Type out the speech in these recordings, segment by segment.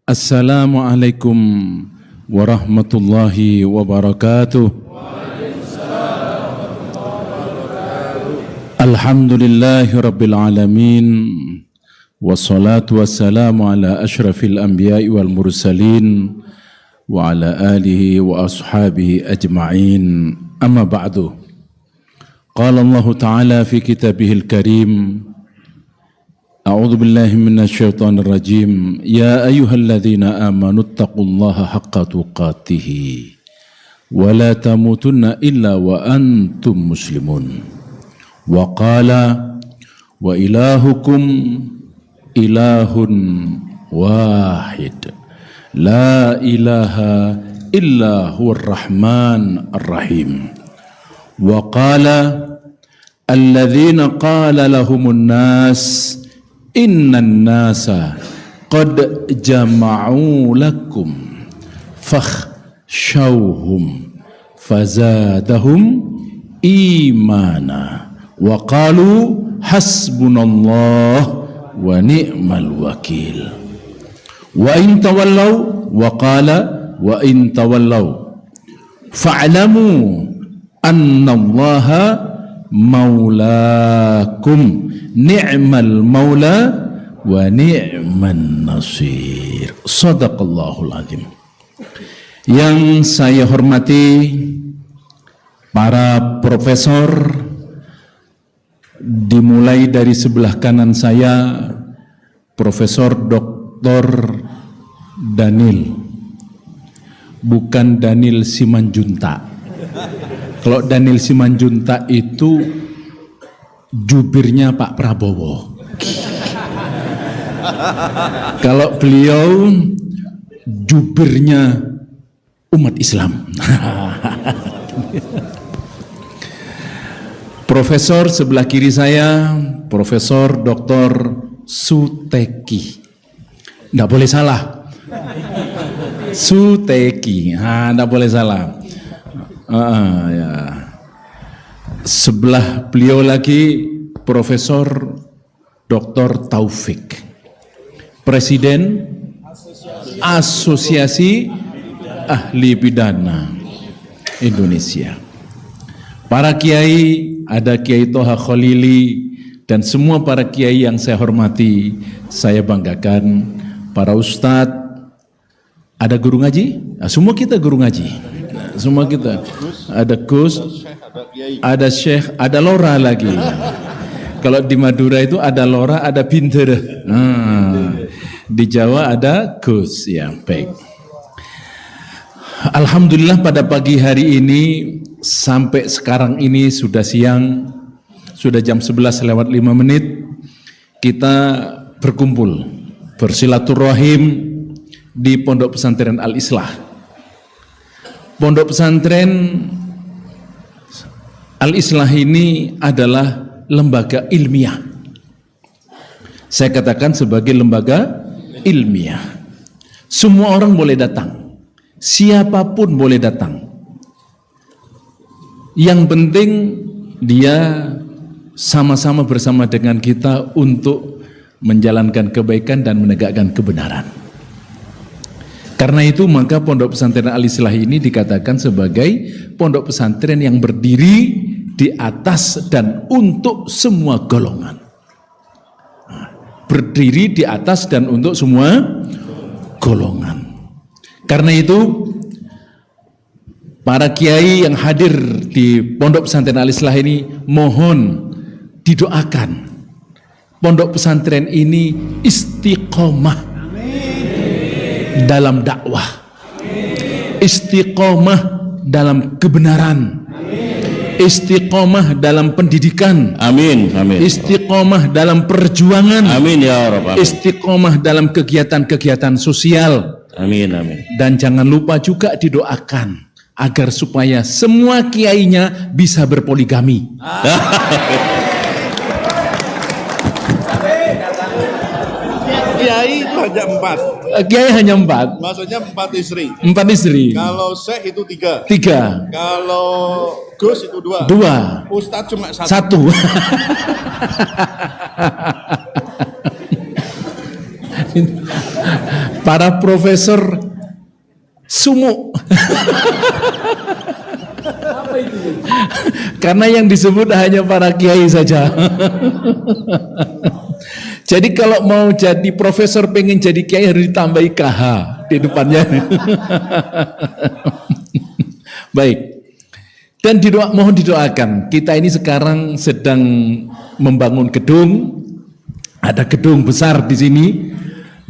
Assalamualaikum warahmatullahi wabarakatuh. Alhamdulillahi rabbil alamin. Wassalatu wassalamu ala ashrafil anbiya'i wal mursalin wa ala alihi wa ashabihi ajma'in. Amma ba'du. Qala Allah Ta'ala fi kitabihil karim. أعوذ بالله من الشيطان الرجيم يا أيها الذين آمنوا اتقوا الله حق تقاته ولا تموتن إلا وأنتم مسلمون وقال وإلهكم إله واحد لا إله إلا هو الرحمن الرحيم وقال الذين قال لهم الناس Innan nasa qad jama'u lakum fakhshawhum fazadahum imana wa qalu hasbunallah wa ni'mal wakil wa in tawallaw wa qala wa in tawallaw fa'lamu annallaha maulakum ni'mal maula wa ni'man nasir. Shadaqallahul azim. Yang saya hormati para profesor, dimulai dari sebelah kanan saya Profesor Dr. Daniel, bukan Daniel Simanjuntak. Kalau Daniel Simanjuntak itu jubirnya Pak Prabowo. Kalau beliau jubirnya umat Islam. Profesor sebelah kiri saya, Profesor Dr. Suteki. Nggak boleh salah. Suteki, nggak boleh salah. Ya. Sebelah beliau lagi Profesor Dr. Taufik, Presiden Asosiasi Ahli Pidana Indonesia. Para kiai, ada Kiai Toha Khalili dan semua para kiai yang saya hormati, saya banggakan. Para ustadz, ada guru ngaji, semua kita guru ngaji. Semua kita ada Gus, ada Syekh, ada Lora lagi. Kalau di Madura itu ada Lora, ada Pinter. Di Jawa ada Gus, ya baik. Alhamdulillah pada pagi hari ini sampai sekarang ini sudah siang, sudah jam 11:05 kita berkumpul bersilaturahim di Pondok Pesantren Al-Islah. Pondok Pesantren Al-Islah ini adalah lembaga ilmiah. Saya katakan sebagai lembaga ilmiah. Semua orang boleh datang, siapapun boleh datang. Yang penting dia sama-sama bersama dengan kita untuk menjalankan kebaikan dan menegakkan kebenaran. Karena itu maka Pondok Pesantren Al-Islah ini dikatakan sebagai pondok pesantren yang berdiri di atas dan untuk semua golongan. Berdiri di atas dan untuk semua golongan. Karena itu para kiai yang hadir di Pondok Pesantren Al-Islah ini mohon didoakan pondok pesantren ini istiqomah dalam dakwah, istiqomah dalam kebenaran, istiqomah dalam pendidikan, amin, amin, istiqomah dalam perjuangan, amin ya Rabb, istiqomah dalam kegiatan-kegiatan sosial, amin, amin. Dan jangan lupa juga didoakan agar supaya semua kiainya bisa berpoligami. Kiai itu hanya 4. Kiai hanya 4. Maksudnya 4 istri. 4 istri. Kalau Syekh itu 3. 3. Kalau Gus itu 2. 2. Ustadz cuma 1. 1. Para profesor sumuk. Karena yang disebut hanya para kiai saja. Jadi kalau mau jadi profesor, pengen jadi kiai harus ditambahi KH di depannya. Baik. Dan mohon didoakan. Kita ini sekarang sedang membangun gedung. Ada gedung besar di sini.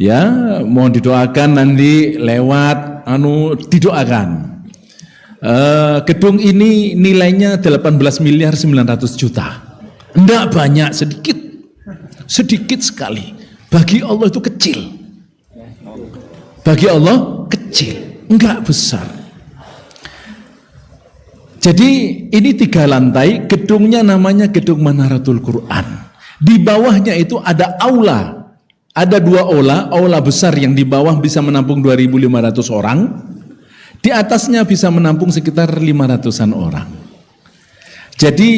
Ya, mohon didoakan nanti lewat didoakan. Gedung ini nilainya 18 miliar 900 juta. Enggak banyak, sedikit. Sedikit sekali. Bagi Allah itu kecil. Bagi Allah kecil, enggak besar. Jadi ini 3 lantai, gedungnya namanya Gedung Manaratul Quran. Di bawahnya itu ada aula. Ada 2 aula besar yang di bawah bisa menampung 2.500 orang. Di atasnya bisa menampung sekitar 500-an orang. Jadi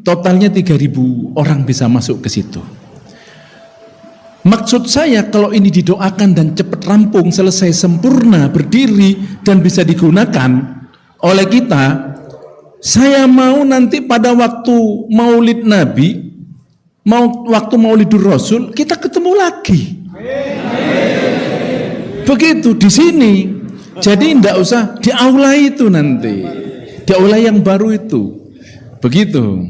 totalnya 3.000 orang bisa masuk ke situ. Maksud saya kalau ini didoakan dan cepat rampung, selesai sempurna, berdiri dan bisa digunakan oleh kita, saya mau nanti pada waktu Maulid Nabi, waktu Maulidur Rasul, kita ketemu lagi. Begitu di sini. Jadi tidak usah di aula itu nanti, di aula yang baru itu. Begitu.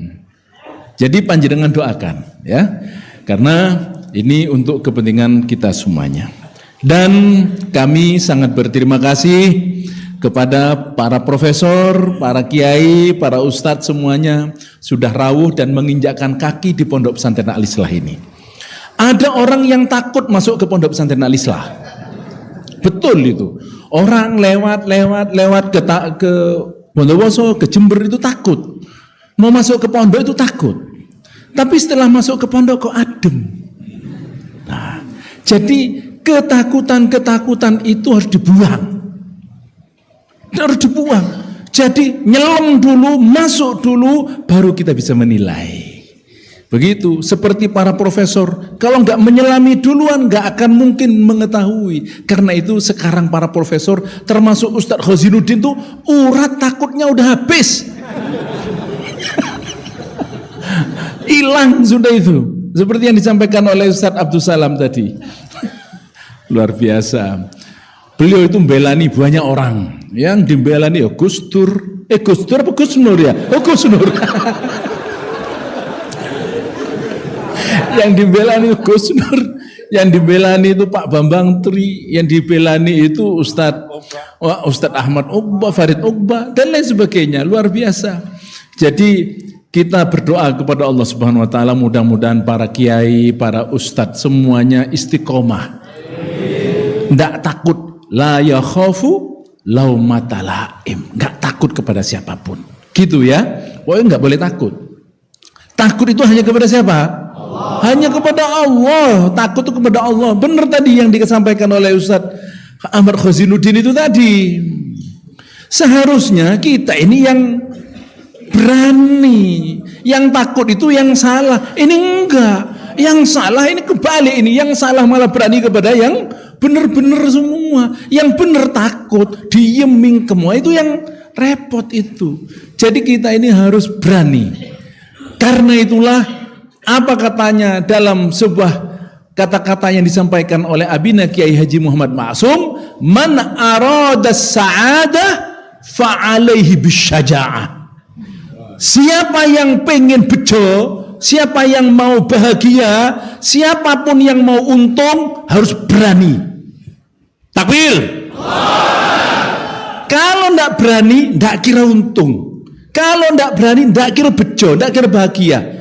Jadi panjenengan doakan, ya, karena ini untuk kepentingan kita semuanya. Dan kami sangat berterima kasih kepada para profesor, para kiai, para ustadz semuanya sudah rawuh dan menginjakkan kaki di Pondok Pesantren Al-Islah ini. Ada orang yang takut masuk ke Pondok Pesantren Al-Islah. Betul itu. Orang lewat ke Bondowoso, ke Jember itu takut. Mau masuk ke pondok itu takut. Tapi setelah masuk ke pondok kok adem. Nah, jadi ketakutan itu harus dibuang. Harus dibuang. Jadi nyelam dulu, masuk dulu, baru kita bisa menilai. Begitu, seperti para profesor, kalau nggak menyelami duluan nggak akan mungkin mengetahui. Karena itu sekarang para profesor, termasuk Ustadz Khazinuddin tuh urat takutnya udah habis, hilang sudah itu. Seperti yang disampaikan oleh Ustadz Abdul Salam tadi, luar biasa. Beliau itu membelani banyak orang, yang dibelani ya Gus Dur apa Gus Nur ya? Oh Gus Nur. Yang dibelani Gus Nur, yang dibelani itu Pak Bambang Tri, yang dibelani itu Ustadz Ahmad Uqbah, Farid Uqbah, dan lain sebagainya, luar biasa. Jadi kita berdoa kepada Allah Subhanahu Wa Taala, mudah-mudahan para kiai, para ustadz semuanya istiqomah, tidak takut, la yakhafu laumata laim, nggak takut kepada siapapun, gitu ya. Pokoknya nggak boleh takut. Takut itu hanya kepada siapa? Allah. Hanya kepada Allah. Takut itu kepada Allah. Benar tadi yang disampaikan oleh Ustadz Ahmad Khazinuddin itu tadi. Seharusnya kita ini yang berani. Yang takut itu yang salah. Ini enggak. Yang salah ini kebalik ini. Yang salah malah berani kepada yang benar-benar semua. Yang benar takut, diem mingkem. Itu yang repot itu. Jadi kita ini harus berani. Karena itulah apa katanya dalam sebuah kata-kata yang disampaikan oleh Abina Kiai Haji Muhammad Ma'sum, man arada sa'adah fa'alaihi bisyaja'ah. Siapa yang pengen bejo, siapa yang mau bahagia, siapapun yang mau untung harus berani. Takbir. Kalau ndak berani, ndak kira untung. Kalau ndak berani, ndak kira bejo, ndak kira bahagia.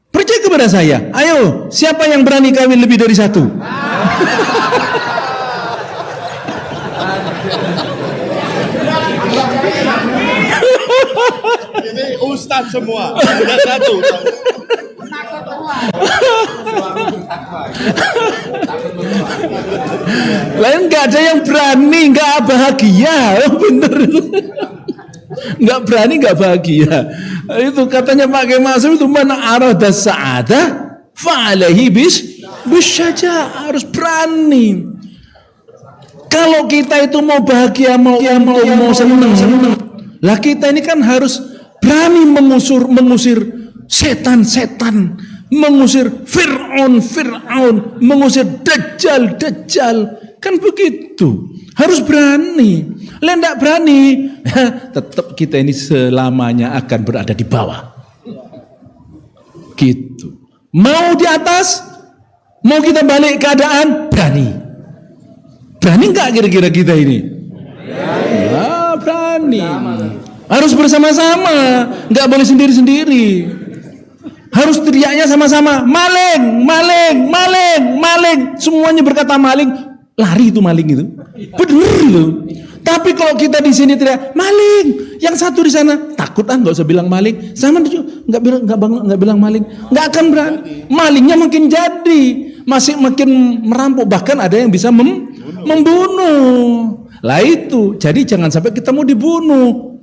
Percaya kepada saya. Ayo, siapa yang berani kawin lebih dari satu? Ini ustaz semua. Ada satu. Lain nggak ada yang berani, nggak bahagia. Bener. Nggak berani, nggak bahagia. Itu katanya Pak Kiai Ma'sum itu, man arada sa'adah fa'alaihi bisyaja'ah, harus berani. Kalau kita itu mau bahagia, mau senang, lah kita ini kan harus berani mengusir setan-setan, mengusir Fir'aun, mengusir Dajjal. Kan begitu. Harus berani. Lah enggak berani, tetap kita ini selamanya akan berada di bawah. Gitu. Mau di atas, mau kita balik keadaan, berani. Berani enggak kira-kira kita ini? Ya, berani. Harus bersama-sama, enggak boleh sendiri-sendiri. Harus teriaknya sama-sama, maling. Semuanya berkata maling, lari itu maling itu. Benar itu. Tapi kalau kita di sini teriak maling, yang satu di sana takut enggak usah bilang maling, sama enggak bilang maling, enggak akan berani. Malingnya makin jadi, masih makin merampok, bahkan ada yang bisa membunuh. Lah itu, jadi jangan sampai kita mau dibunuh.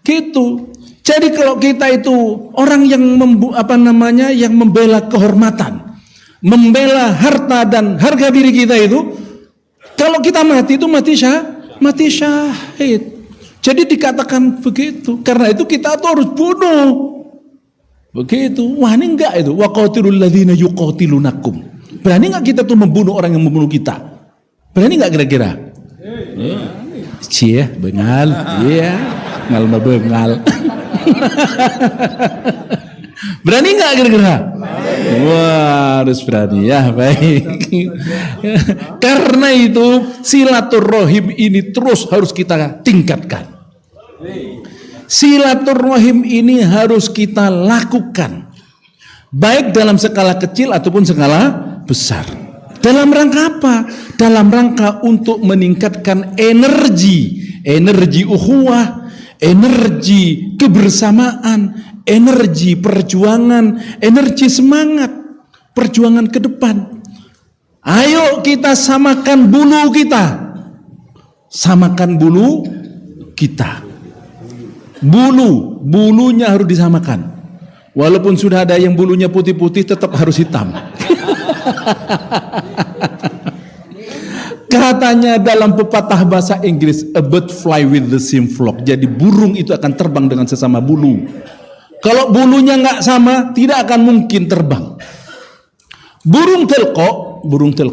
Gitu. Jadi kalau kita itu orang yang yang membela kehormatan, membela harta dan harga diri kita itu, kalau kita mati itu mati syahid. Jadi dikatakan begitu. Karena itu kita tuh harus bunuh. Begitu. Wah, ini enggak itu. Wa qatilul ladzina yuqatilunakum. Berani enggak kita tuh membunuh orang yang membunuh kita? Berani enggak kira-kira? Cie, bengal. Iya. Ngal bengal. Berani enggak kira-kira? Wah, harus berani ya, baik. Karena itu silaturahim ini terus harus kita tingkatkan. Silaturahim ini harus kita lakukan, baik dalam skala kecil ataupun skala besar. Dalam rangka apa? Dalam rangka untuk meningkatkan energi ukhuwah, energi kebersamaan, energi perjuangan, energi semangat perjuangan ke depan. Ayo kita samakan bulu kita. Samakan bulu kita. Bulunya harus disamakan. Walaupun sudah ada yang bulunya putih-putih, tetap harus hitam. Katanya dalam pepatah bahasa Inggris, a bird fly with the same flock. Jadi burung itu akan terbang dengan sesama bulu. Kalau bulunya nggak sama, tidak akan mungkin terbang. Burung telko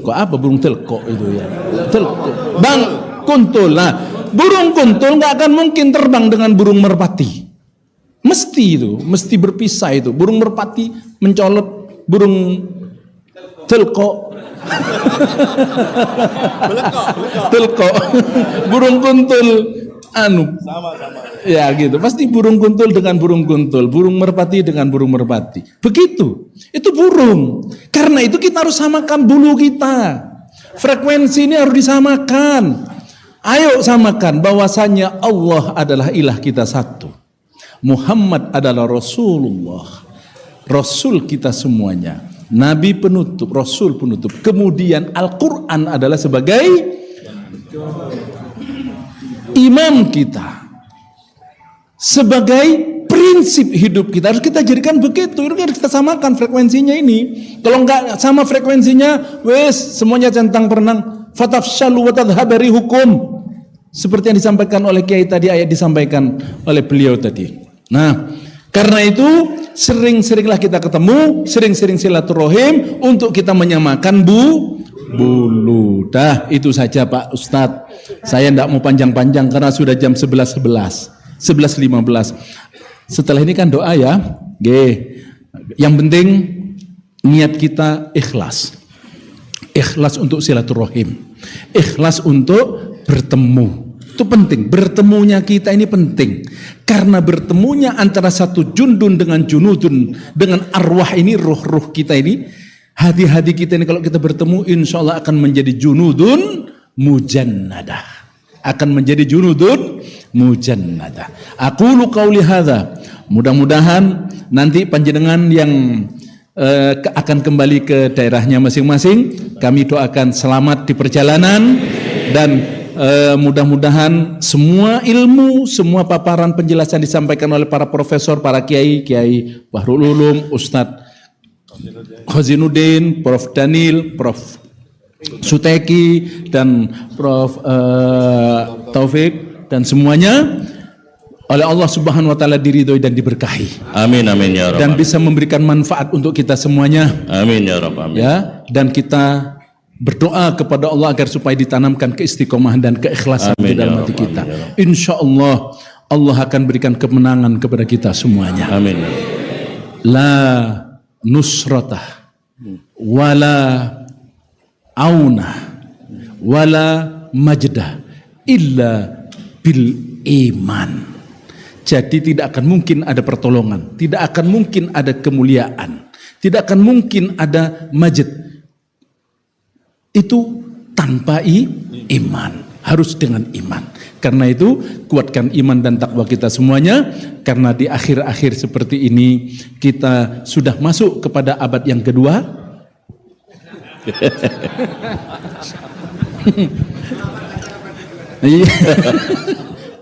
apa? Burung telko itu ya. Telko. Bang kuntul. Nah, burung kuntul nggak akan mungkin terbang dengan burung merpati. Mesti berpisah itu. Burung merpati mencolot burung telko. Telko. Burung kuntul sama. Ya gitu. Pasti burung kuntul dengan burung kuntul, burung merpati dengan burung merpati. Begitu. Itu burung. Karena itu kita harus samakan bulu kita. Frekuensi ini harus disamakan. Ayo samakan bahwasanya Allah adalah ilah kita satu. Muhammad adalah Rasulullah. Rasul kita semuanya. Nabi penutup, Rasul penutup. Kemudian Al-Quran adalah sebagai imam kita, sebagai prinsip hidup kita. Harus kita jadikan begitu. Ini harus kita samakan frekuensinya ini. Kalau enggak sama frekuensinya, semuanya centang perenang. Fatafshalu wa tadhhabu rihukum. Seperti yang disampaikan oleh Kiai tadi, ayat disampaikan oleh beliau tadi. Nah, karena itu sering-seringlah kita ketemu, sering-sering silaturahim untuk kita menyamakan bulu. Dah, itu saja Pak Ustadz. Saya tidak mau panjang-panjang karena sudah jam 11.15. Setelah ini kan doa ya. Yang penting niat kita ikhlas. Ikhlas untuk silaturahim. Ikhlas untuk bertemu. Itu penting. Bertemunya kita ini penting. Karena bertemunya antara satu jundun dengan junudun, dengan arwah ini, ruh-ruh kita ini, hati-hati kita ini kalau kita bertemu, insya Allah akan menjadi junudun mujannadah. Akan menjadi junudun mujannadah. Aqulu qauli hadza. Mudah-mudahan nanti panjenengan yang akan kembali ke daerahnya masing-masing, kami doakan selamat di perjalanan dan mudah-mudahan semua ilmu, semua paparan penjelasan disampaikan oleh para profesor, para kiai Bahrul Ulum, Ustadz Khazinuddin, Prof Daniel, Prof Suteki dan Prof Taufik dan semuanya oleh Allah Subhanahu wa taala diridhoi dan diberkahi. Amin amin ya Dan rabbal. bisa memberikan manfaat untuk kita semuanya. Amin ya rabbal. Amin. Ya, dan kita berdoa kepada Allah agar supaya ditanamkan keistiqomahan dan keikhlasan di Amin, dalam ya hati Rabb, kita. amin, ya Rabb. Insya Allah Allah akan berikan kemenangan kepada kita semuanya. Amin. La nusratah wala auna wala majdah illa bil iman. Jadi tidak akan mungkin ada pertolongan, tidak akan mungkin ada kemuliaan, tidak akan mungkin ada majid. Itu tanpa iman, harus dengan iman. Karena itu kuatkan iman dan takwa kita semuanya, karena di akhir-akhir seperti ini kita sudah masuk kepada abad yang kedua.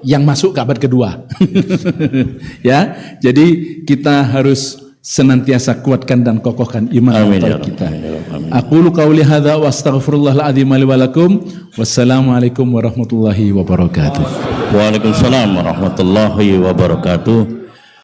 Yang masuk ke abad kedua. Ya, jadi kita harus senantiasa kuatkan dan kokohkan iman Amin, ya kita. Rabb, amin, ya Rabb, amin. Aqulu qauli hadza wa astaghfirullahal azim li wa lakum. Wassalamualaikum warahmatullahi wabarakatuh. Waalaikumsalam warahmatullahi wabarakatuh.